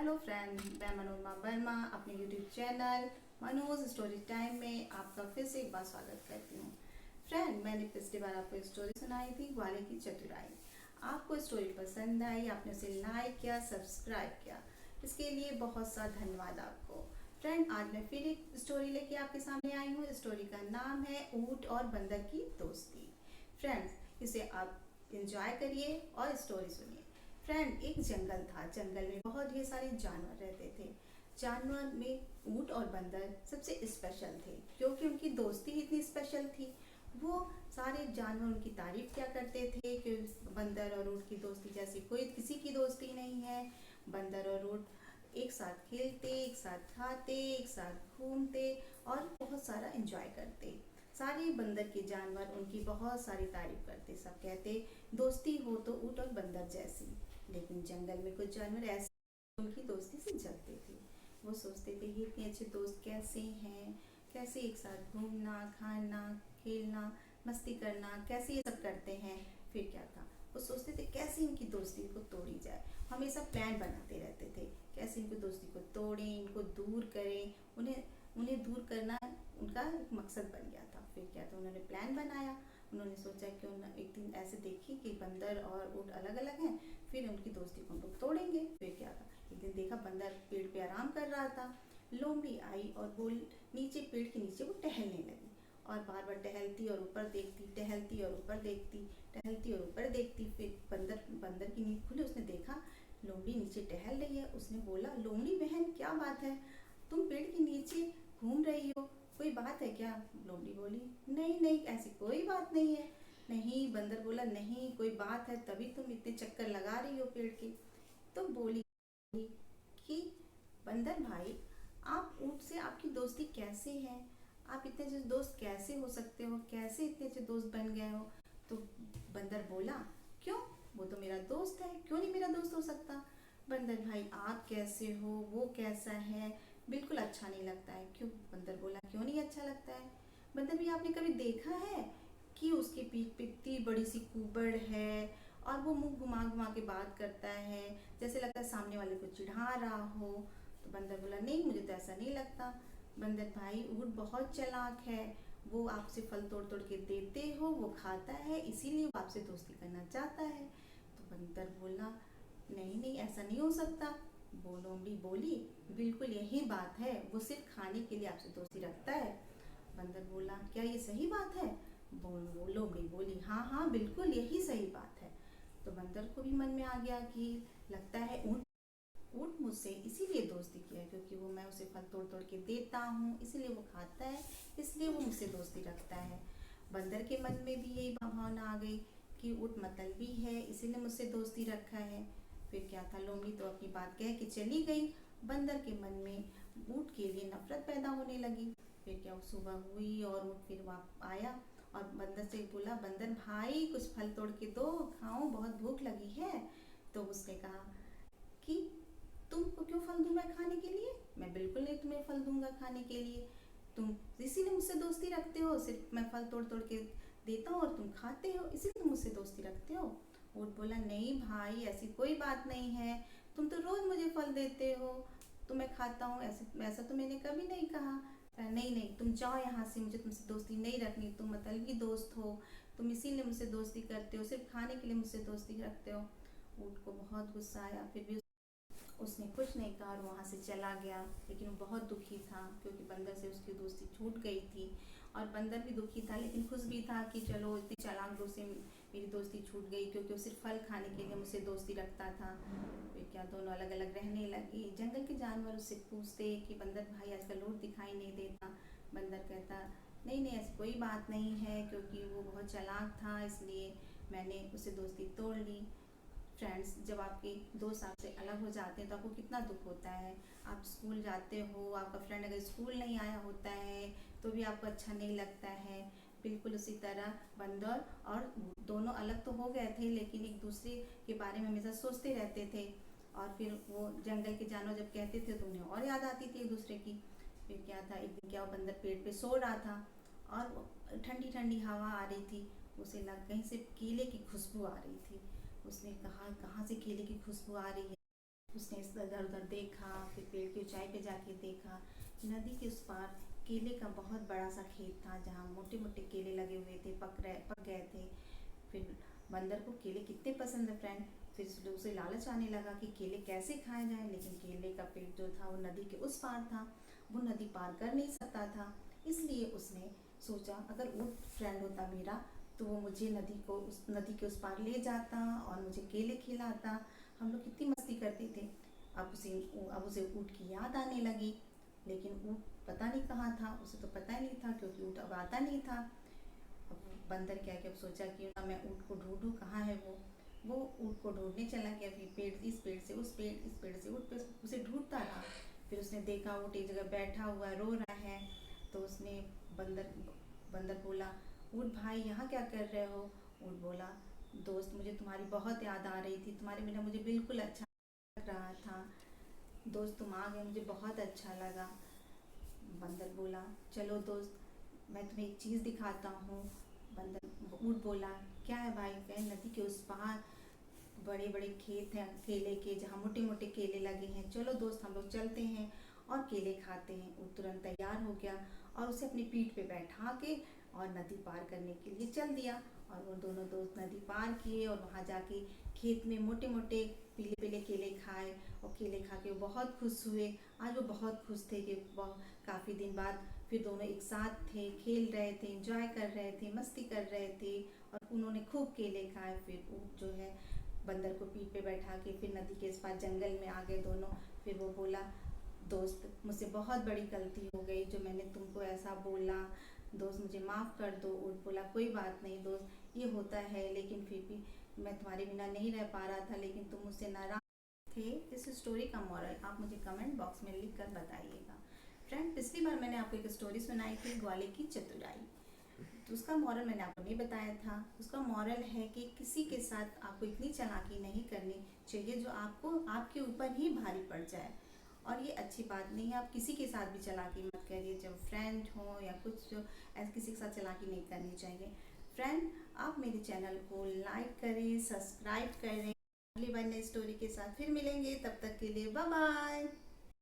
Hello friend, मैं मनोरमा वर्मा अपने YouTube channel Manoj story time में आपका फिर से एक बार स्वागत करती हूँ। फ्रेंड, मैंने पिछली बार आपको एक स्टोरी सुनाई थी, ग्वाले की चतुराई। आपको स्टोरी पसंद आई, आपने उसे लाइक किया, सब्सक्राइब किया, इसके लिए बहुत सा धन्यवाद आपको। फ्रेंड, आज मैं फिर एक स्टोरी लेके आपके सामने आई हूँ। स्टोरी का नाम है ऊंट और बंदर की दोस्ती। फ्रेंड्स, इसे आप इंजॉय करिए और स्टोरी सुनिए। फ्रेंड, एक जंगल था। जंगल में बहुत ढेर सारे जानवर रहते थे। जानवर में ऊंट और बंदर सबसे स्पेशल थे, क्योंकि उनकी दोस्ती इतनी स्पेशल थी। वो सारे जानवर उनकी तारीफ क्या करते थे कि बंदर और ऊंट की दोस्ती जैसी कोई किसी की दोस्ती नहीं है। बंदर और ऊंट एक साथ खेलते, एक साथ खाते, एक साथ घूमते और बहुत सारा एंजॉय करते। सारे बंदर के जानवर उनकी बहुत सारी तारीफ करते। सब कहते दोस्ती हो तो ऊंट और बंदर जैसी। लेकिन जंगल में कुछ जानवर ऐसे उनकी दोस्ती से जलते थे। वो सोचते थे ये इतने अच्छे दोस्त कैसे हैं, कैसे एक साथ घूमना, खाना, खेलना, मस्ती करना, कैसे ये सब करते हैं। फिर क्या था, वो सोचते थे कैसे इनकी दोस्ती को तोड़ी जाए। हमेशा प्लान बनाते रहते थे, कैसे इनकी दोस्ती को तोड़ें, इनको दूर करें। उन्हें उन्हें दूर करना उनका एक मकसद बन गया था। फिर क्या था, उन्होंने प्लान बनाया। उन्होंने सोचा क्यों ना एक दिन ऐसे देखी कि बंदर और ऊंट अलग अलग हैं, फिर उनकी दोस्ती को हम लोग तोड़ेंगे। फिर क्या था, एक दिन देखा बंदर पेड़ पे आराम कर रहा था। लोमड़ी आई और बोल नीचे पेड़ के नीचे वो टहलने लगी और बार बार टहलती और ऊपर देखती, टहलती और ऊपर देखती, टहलती और ऊपर देखती। फिर बंदर बंदर की नींद खुली, उसने देखा लोमड़ी नीचे टहल रही है। उसने बोला, लोमड़ी बहन क्या बात है, तुम पेड़ के नीचे घूम रही हो, कोई बात है क्या? लोमड़ी बोली, नहीं नहीं, ऐसी कोई बात नहीं है। नहीं, बंदर बोला, नहीं कोई बात है, तभी तुम इतने चक्कर लगा रही हो पेड़ के। तो बोली कि बंदर भाई, आप ऊंट से आपकी दोस्ती कैसे है? आप इतने अच्छे दोस्त कैसे हो सकते हो? कैसे इतने अच्छे दोस्त बन गए हो? तो बंदर बोला, क्यों, वो तो मेरा दोस्त है, क्यों नहीं मेरा दोस्त हो सकता? बंदर भाई, आप कैसे हो, वो कैसा है, बिल्कुल अच्छा नहीं लगता है। क्यों? बंदर बोला, क्यों नहीं अच्छा लगता है? बंदर भी आपने कभी देखा है कि उसकी पीठ पे इतनी बड़ी सी कुबड़ है और वो मुंह घुमा घुमा के बात करता है, जैसे लगता है सामने वाले को चिढ़ा रहा हो। तो बंदर बोला, नहीं मुझे तो ऐसा नहीं लगता। बंदर भाई, ऊँट बहुत चालाक है, वो आपसे फल तोड़ तोड़ के देते हो, वो खाता है, इसीलिए वो आपसे दोस्ती करना चाहता है। तो बंदर बोला, नहीं नहीं, ऐसा नहीं हो सकता। वो लोमड़ी बोली, बिल्कुल यही बात है, वो सिर्फ खाने के लिए आपसे दोस्ती रखता है। बंदर बोला, क्या ये सही बात है? वो लोमड़ी बोली, हाँ हाँ बिल्कुल यही सही बात है। तो बंदर को भी मन में आ गया कि लगता है ऊँट ऊँट मुझसे इसीलिए दोस्ती किया है क्योंकि वो मैं उसे फल तोड़ तोड़ के देता हूँ, इसलिए वो खाता है, इसलिए वो मुझसे दोस्ती रखता है। बंदर के मन में भी यही भावना आ गई कि ऊँट मतलबी है, इसीलिए मुझसे दोस्ती रखा है। फिर क्या था, लोमड़ी तो अपनी बात कह के चली गई। बंदर के मन में ऊँट के लिए नफरत पैदा होने लगी। फिर क्या, सुबह हुई और ऊँट फिर वहाँ आया और बंदर से बोला, बंदर भाई कुछ फल तोड़ के दो, खाऊं, बहुत भूख लगी है। तो उसने कहा कि तुमको क्यों फल दूं मैं खाने के लिए? मैं बिल्कुल नहीं तुम्हें फल दूंगा खाने के लिए। तुम इसीलिए मुझसे दोस्ती रखते हो, सिर्फ मैं फल तोड़ तोड़ के देता हूँ और तुम खाते हो, इसीलिए तुम मुझसे दोस्ती रखते हो। ऊँट बोला, नहीं भाई ऐसी कोई बात नहीं है, तुम तो रोज मुझे फल देते हो, तो मैं खाता हूँ, ऐसे ऐसा तो मैंने कभी नहीं कहा। नहीं नहीं, तुम जाओ यहाँ से, मुझे तुमसे दोस्ती नहीं रखनी, तुम मतलबी दोस्त हो, तुम इसीलिए मुझसे दोस्ती करते हो, सिर्फ खाने के लिए मुझसे दोस्ती रखते हो। ऊँट को बहुत गुस्सा आया, फिर भी उसने कुछ नहीं कहा और वहाँ से चला गया। लेकिन वो बहुत दुखी था क्योंकि बंदर से उसकी दोस्ती छूट गई थी। और बंदर भी दुखी था लेकिन खुश भी था कि चलो इतनी चालाक दोस्त से मेरी दोस्ती छूट गई, क्योंकि वो सिर्फ फल खाने के लिए मुझसे दोस्ती रखता था। फिर क्या, दोनों अलग अलग रहने लगे। जंगल के जानवर उससे पूछते कि बंदर भाई आजकल रोड दिखाई नहीं देता। बंदर कहता, नहीं नहीं, ऐसी कोई बात नहीं है, क्योंकि वो बहुत चालाक था इसलिए मैंने उससे दोस्ती तोड़ ली। फ्रेंड्स, जब आपके दोस्त आपसे अलग हो जाते हैं तो आपको कितना दुख होता है। आप स्कूल जाते हो, आपका फ्रेंड अगर स्कूल नहीं आया होता है तो भी आपको अच्छा नहीं लगता है। बिल्कुल उसी तरह बंदर और दोनों अलग तो हो गए थे लेकिन एक दूसरे के बारे में हमेशा सोचते रहते थे। और फिर वो जंगल के जानवर जब कहते थे तो उन्हें और याद आती थी एक दूसरे की। फिर क्या था, एक दिन क्या, वो बंदर पेड़ पे सो रहा था और ठंडी ठंडी हवा आ रही थी। उसे लग कहीं से केले की खुशबू आ रही थी। उसने कहा, कहाँ से केले की खुशबू आ रही है? उसने इधर उधर देखा, फिर पेड़ की ऊंचाई पे जाके देखा, नदी के उस पार केले का बहुत बड़ा सा खेत था जहाँ मोटे मोटे केले लगे हुए थे, पक गए थे। फिर बंदर को केले कितने पसंद है फ्रेंड, फिर उसे लालच आने लगा कि केले कैसे खाए जाएं, लेकिन केले का पेड़ जो था वो नदी के उस पार था, वो नदी पार कर नहीं सकता था। इसलिए उसने सोचा अगर ऊँट फ्रेंड होता मेरा तो वो मुझे नदी के उस पार ले जाता और मुझे केले खिलाता, हम लोग कितनी मस्ती करते थे। अब उसे ऊँट की याद आने लगी, लेकिन ऊँट पता नहीं कहाँ था, उसे तो पता ही नहीं था क्योंकि ऊँट अब आता नहीं था। अब बंदर क्या कि अब सोचा कि मैं ऊँट को ढूंढूं कहाँ है वो ऊँट को ढूंढने चला गया, फिर पेड़ इस पेड़ से उस पेड़, इस पेड़ से उस पेड़, उसे ढूंढता रहा। फिर उसने देखा ऊँट एक जगह बैठा हुआ रो रहा है, तो उसने बंदर बंदर बोला, ऊँट भाई यहाँ क्या कर रहे हो? ऊँट बोला, दोस्त मुझे तुम्हारी बहुत याद आ रही थी, तुम्हारे बिना मुझे बिल्कुल अच्छा लग रहा था, दोस्त तुम आ गए मुझे बहुत अच्छा लगा। बंदर बोला, चलो दोस्त मैं तुम्हें एक चीज़ दिखाता हूँ। बंदर ऊँट बोला, क्या है भाई? कहे नदी के उस पार बड़े बड़े खेत हैं केले के, जहाँ मोटे मोटे केले लगे हैं, चलो दोस्त हम लोग चलते हैं और केले खाते हैं। वो तुरंत तैयार हो गया और उसे अपनी पीठ पे बैठा के और नदी पार करने के लिए चल दिया। और वो दोनों दोस्त नदी पार किए और वहाँ जाके खेत में मोटे मोटे पीले पीले केले खाए और केले खा के वो बहुत खुश हुए। आज वो बहुत खुश थे कि काफ़ी दिन बाद फिर दोनों एक साथ थे, खेल रहे थे, एंजॉय कर रहे थे, मस्ती कर रहे थे और उन्होंने खूब केले खाए। फिर वो जो है बंदर को पीठ पे बैठा के फिर नदी के इस पार जंगल में आ गए दोनों। फिर वो बोला, दोस्त मुझसे बहुत बड़ी गलती हो गई जो मैंने तुमको ऐसा बोला, दोस्त मुझे माफ़ कर दो। ऊँट बोला, कोई बात नहीं दोस्त, ये होता है, लेकिन फिर भी मैं तुम्हारे बिना नहीं रह पा रहा था, लेकिन तुम मुझसे नाराज थे। इस स्टोरी का मॉरल आप मुझे कमेंट बॉक्स में लिख कर बताइएगा। फ्रेंड पिछली बार मैंने आपको एक स्टोरी सुनाई थी ग्वाले की चतुराई, तो उसका मॉरल मैंने आपको नहीं बताया था। उसका मॉरल है कि किसी के साथ आपको इतनी चालाकी नहीं करनी चाहिए जो आपको आपके ऊपर ही भारी पड़ जाए, और ये अच्छी बात नहीं है। आप किसी के साथ भी चालाकी मत करिए, जब फ्रेंड हो या कुछ, जो ऐसे किसी के साथ चालाकी नहीं करनी चाहिए। फ्रेंड आप मेरे चैनल को लाइक करें, सब्सक्राइब करें। अगली बार नई स्टोरी के साथ फिर मिलेंगे, तब तक के लिए बाय बाय।